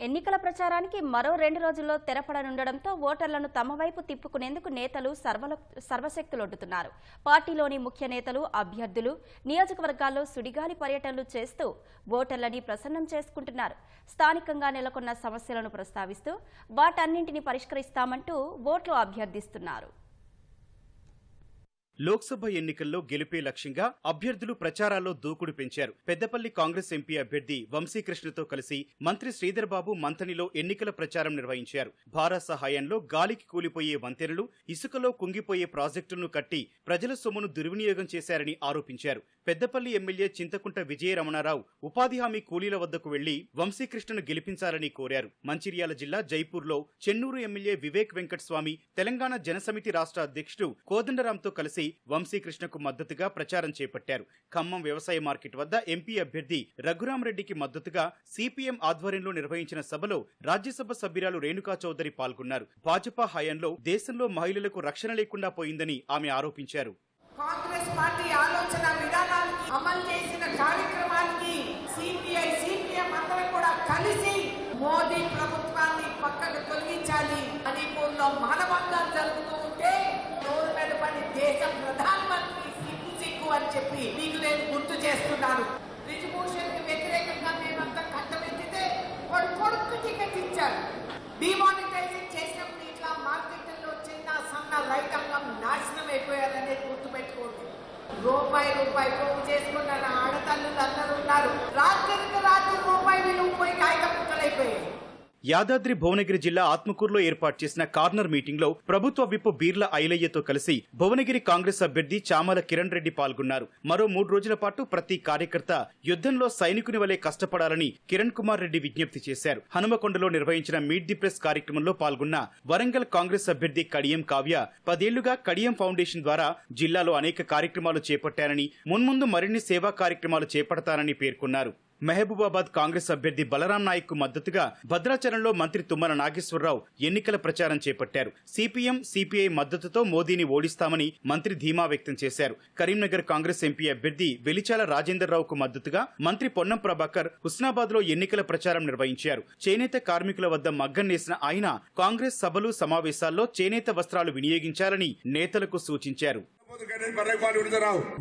ఎన్నికల ప్రచారానికి మరో 2 రోజుల్లో తెరపడనుండడంతో ఓటర్లను తమ వైపు తిప్పుకునేందుకు నేతలు సర్వశక్తులొడ్డుతున్నారు. పార్టీలోని ముఖ్య నేతలు, అభ్యర్థులు నియోజకవర్గాల్లో సుడిగాలి పర్యటనలు చేస్తూ ఓటర్లని ప్రసన్నం చేసుకుంటున్నారు. స్థానికంగా నెలకొన్న సమస్యలను ప్రస్తావిస్తూ వాటన్నింటినీ పరిష్కరిస్తామంటూ ఓట్లు అభ్యర్థిస్తున్నారు. లోక్సభ ఎన్నికల్లో గెలిపే లక్ష్యంగా అభ్యర్థులు ప్రచారాల్లో దూకుడు పెంచారు. పెద్దపల్లి కాంగ్రెస్ ఎంపీ అభ్యర్థి వంశీకృష్ణతో కలిసి మంత్రి శ్రీధర్ బాబు మంథనిలో ఎన్నికల ప్రచారం నిర్వహించారు. భారత సహాయంలో గాలికి కూలిపోయే వంతెనలు, ఇసుకలో కుంగిపోయే ప్రాజెక్టులను కట్టి ప్రజల సొమ్మును దుర్వినియోగం చేశారని ఆరోపించారు. పెద్దపల్లి ఎమ్మెల్యే చింతకుంట విజయరమణారావు ఉపాధి హామీ కూలీల వద్దకు వెళ్లి వంశీకృష్ణను గెలిపించాలని కోరారు. మంచిర్యాల జిల్లా జైపూర్లో చెన్నూరు ఎమ్మెల్యే వివేక్ వెంకటస్వామి తెలంగాణ జనసమితి రాష్ట్ర అధ్యక్షుడు కోదండరాంతో కలిసి వంశీకృష్ణకు మద్దతుగా ప్రచారం చేపట్టారు. ఖమ్మం వ్యవసాయ మార్కెట్ వద్ద ఎంపీ అభ్యర్థి రఘురామరెడ్డికి మద్దతుగా సిపిఎం ఆధ్వర్యంలో నిర్వహించిన సభలో రాజ్యసభ సభ్యురాలు రేణుకా చౌదరి పాల్గొన్నారు. భాజపా హయాంలో దేశంలో మహిళలకు రక్షణ లేకుండా పోయిందని ఆమె ఆరోపించారు. కాంగ్రెస్ పార్టీ ఆలోచన విధానానికి అమలు చేసిన కార్యక్రమానికి సిపిఎం అందరూ కూడా కలిసి మోదీ ప్రభుత్వాన్ని పక్కకు తొలగించాలి. మణిపూర్లో మానవంగాలు జరుగుతూ ఉంటే నోరు మెడపడి దేశ ప్రధానమంత్రి సిగ్గు అని చెప్పి మీకు నేను గుర్తు చేస్తున్నాను. రిజర్వేషన్ కి వ్యతిరేకంగా మేమంతా కట్టబెట్టితే వాడు కొడుకు టికెట్ ఇచ్చారు. డిమానిటైజేషన్ చేసినప్పుడు ఇట్లా మార్కెట్లో చిన్న సన్న రైతాంగం నాశనం అయిపోయారనేది గుర్తుపెట్టుకోండి. రూపాయి పోగు చేసుకున్న ఆడతల్లులు అందరూ ఉన్నారు. రాత్రికి రాత్రి రూపాయి విలువ పోయి కాగితం ముక్కలైపోయాయి. యాదాద్రి భువనగిరి జిల్లా ఆత్మకూరులో ఏర్పాటు చేసిన కార్నర్ మీటింగ్ లో ప్రభుత్వ విప్ బీర్ల ఐలయ్యతో కలిసి భువనగిరి కాంగ్రెస్ అభ్యర్థి చామల కిరణ్ రెడ్డి పాల్గొన్నారు. మరో 3 రోజుల పాటు ప్రతి కార్యకర్త యుద్ధంలో సైనికుని వలె కష్టపడాలని కిరణ్ కుమార్ రెడ్డి విజ్ఞప్తి చేశారు. హనుమకొండలో నిర్వహించిన మీట్ ది ప్రెస్ కార్యక్రమంలో పాల్గొన్న వరంగల్ కాంగ్రెస్ అభ్యర్థి కడియం కావ్య 10 ఏళ్లుగా కడియం ఫౌండేషన్ ద్వారా జిల్లాలో అనేక కార్యక్రమాలు చేపట్టారని, మున్ముందు మరిన్ని సేవా కార్యక్రమాలు చేపడతారని పేర్కొన్నారు. మహబూబాబాద్ కాంగ్రెస్ అభ్యర్థి బలరాం నాయక్ కు మద్దతుగా భద్రాచలంలో మంత్రి తుమ్మల నాగేశ్వరరావు ఎన్నికల ప్రచారం చేపట్టారు. సిపిఎం, సిపిఐ మద్దతుతో మోదీని ఓడిస్తామని మంత్రి ధీమా వ్యక్తం చేశారు. కరీంనగర్ కాంగ్రెస్ ఎంపీ అభ్యర్థి వెలిచాల రాజేందర్ రావుకు మద్దతుగా మంత్రి పొన్నం ప్రభాకర్ హుస్నాబాద్ లో ఎన్నికల ప్రచారం నిర్వహించారు. చేనేత కార్మికుల వద్ద మగ్గం నేసిన ఆయన కాంగ్రెస్ సభలు, సమావేశాల్లో చేనేత వస్త్రాలు వినియోగించాలని నేతలకు సూచించారు.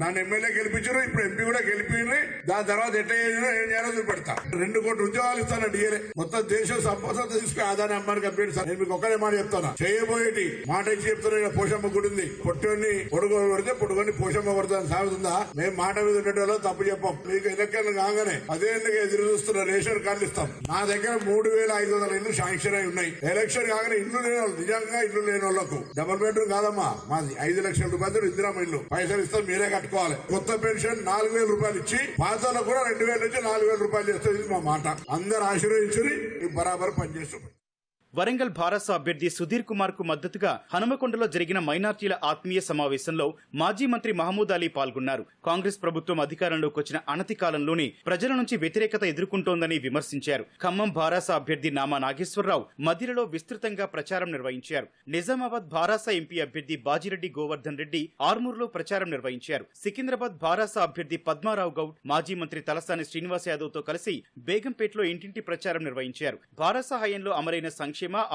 నన్ను ఎమ్మెల్యే గెలిపించారు, ఇప్పుడు ఎంపీ కూడా గెలిపించి దాని తర్వాత ఎట్లా చూపెడతా. 2 కోట్ల ఉద్యోగాలు ఇస్తాను డిఏ. మొత్తం దేశం సంపద తీసుకుని ఆదాన్ని అమ్మానికి కంప్లీట్ సార్. నేను మీకు ఒక్కడే మాట చెప్తాను, చేయబోయేటి మాట ఇచ్చి చెప్తున్నా. పోషమ్మ గుడి ఉంది, పొట్టుని పొడుగు కొడితే పొడుగుని పోషమ్మ కొడుతుంది సాగుతుందా? మేము మాట మీద ఉండేటోళ్ళు తప్పు చెప్పాం. మీకు ఎన్నికలు కాగానే 10 ఏళ్ళకి ఎదురు చూస్తున్న రేషన్ కార్డులు ఇస్తాం. నా దగ్గర 3500 ఇల్లు శాంక్షన్ అయి ఉన్నాయి. ఎలక్షన్ కాగానే ఇల్లు లేని వాళ్ళు, నిజంగా ఇల్లు లేని వాళ్ళకు డబుల్ బెడ్రూమ్ కాదమ్మా మాది 5 లక్షల రూపాయలు ఇందిరామ ఇల్లు. పైసలు ఇస్తాం, మీరే కట్టుకోవాలి. కొత్త పెన్షన్ 4000 రూపాయలు ఇచ్చి పాతలో కూడా 2000 నుంచి 4000 రూపాయలు చేస్తుంది మా మాట. అందరు ఆశీర్వదించి బరాబర్ పనిచేస్తాం. వరంగల్ భారస అభ్యర్థి సుధీర్ కుమార్ కు మద్దతుగా హనుమకొండలో జరిగిన మైనార్టీల ఆత్మీయ సమావేశంలో మాజీ మంత్రి మహమూద్ అలీ పాల్గొన్నారు. కాంగ్రెస్ ప్రభుత్వం అధికారంలోకి వచ్చిన అనతి కాలంలోనే ప్రజల నుంచి వ్యతిరేకత ఎదుర్కొంటోందని విమర్శించారు. ఖమ్మం భారాస అభ్యర్థి నామా నాగేశ్వరరావు మదిరలో విస్తృతంగా ప్రచారం నిర్వహించారు. నిజామాబాద్ భారాస ఎంపీ అభ్యర్థి బాజిరెడ్డి గోవర్ధన్ రెడ్డి ఆర్మూర్లో ప్రచారం నిర్వహించారు. సికింద్రాబాద్ భారాస అభ్యర్థి పద్మారావు గౌడ్ మాజీ మంత్రి తలసాని శ్రీనివాస్ యాదవ్ తో కలిసి బేగంపేటలో ఇంటింటి ప్రచారం నిర్వహించారు. భారాస హయాంలో అమలైన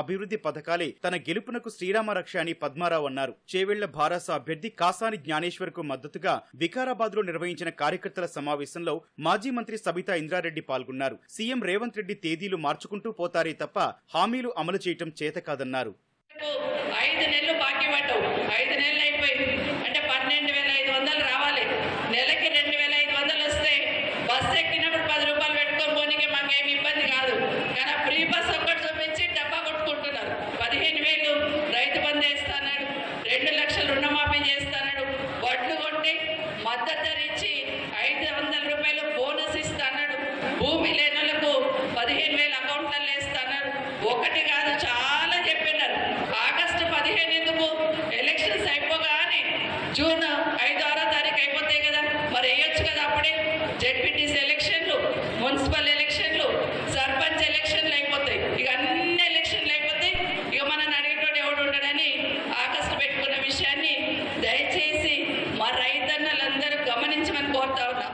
అభివృద్ధి పథకాలే తన గెలుపునకు శ్రీరామ రక్ష అని పద్మారావు అన్నారు. చేవెళ్ల భారాస అభ్యర్థి కాసాని జ్ఞానేశ్వర్ కు మద్దతుగా వికారాబాద్ లో నిర్వహించిన కార్యకర్తల సమావేశంలో మాజీ మంత్రి సబితా ఇంద్రారెడ్డి పాల్గొన్నారు. సీఎం రేవంత్ రెడ్డి తేదీలు మార్చుకుంటూ పోతారే తప్ప హామీలు అమలు చేయటం చేతకాదన్నారు. 5 నెలలు బాకీ పడ్డావు, 5 నెలలు అయిపోయింది అంటే 12,500 రావాలి. నెలకి 2,500 వస్తే బస్సు ఎక్కినప్పుడు 10 రూపాయలు పెట్టుకొని పోనీకి మాకేమి ఇబ్బంది కాదు. కానీ ఫ్రీ బస్ ఒక్కటి చూపించి డబ్బా కొట్టుకుంటున్నారు. 15,000 రైతు బంధు వేస్తాడు, 2 లక్షలు రుణమాఫీ చేస్తాడు, వడ్లు కొట్టి మద్దతు ధర ఇచ్చి 500 రూపాయలు బోనస్ ఇస్తాడు, భూమి లేనులకు 15,000 అకౌంట్లలో వేస్తాడు. ఒకటి కాదు, చాలా చెప్పినారు. ఆగస్టు 15 ఎందుకు? ఎలక్షన్స్ అయిపోగానే జూన్ 5-6 తారీఖు అయిపోతాయి కదా, మరి వేయొచ్చు కదా. అప్పుడే జెడ్పీటీసీ ఎలక్షన్లు, మున్సిపల్ ఎలక్షన్లు, సర్పంచ్ ఎలక్షన్లు అయిపోతాయి. ఇక అన్ని ఎలక్షన్లు అయిపోతాయి. ఇక మనం అడిగేటోడు ఎవడు ఉండడని ఆగస్టు పెట్టుకున్న విషయాన్ని దయచేసి మా రైతన్నలందరూ గమనించమని కోరుతా ఉన్నా.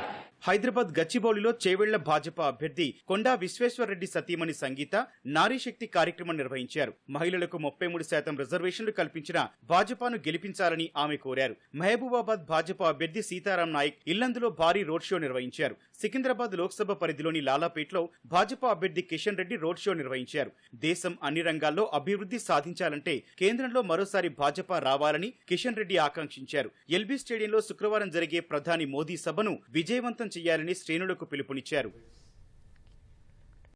హైదరాబాద్ గచ్చిబౌలిలో చేవెళ్ల భాజపా అభ్యర్థి కొండా విశ్వేశ్వరరెడ్డి సతీమణి సంగీత నారీశక్తి కార్యక్రమం నిర్వహించారు. మహిళలకు 33% రిజర్వేషన్లు కల్పించిన భాజపాను గెలిపించాలని ఆమె కోరారు. మహబూబాబాద్ భాజపా అభ్యర్థి సీతారాం నాయక్ ఇల్లందులో భారీ రోడ్ షో నిర్వహించారు. సికింద్రాబాద్ లోక్సభ పరిధిలోని లాలాపేట్లో భాజపా అభ్యర్థి కిషన్ రెడ్డి రోడ్ షో నిర్వహించారు. దేశం అన్ని రంగాల్లో అభివృద్ధి సాధించాలంటే కేంద్రంలో మరోసారి భాజపా రావాలని కిషన్ రెడ్డి ఆకాంక్షించారు. ఎల్బీ స్టేడియంలో శుక్రవారం జరిగే ప్రధాని మోదీ సభను విజయవంతం చేయాలని శ్రేణులకు పిలుపునిచ్చారు.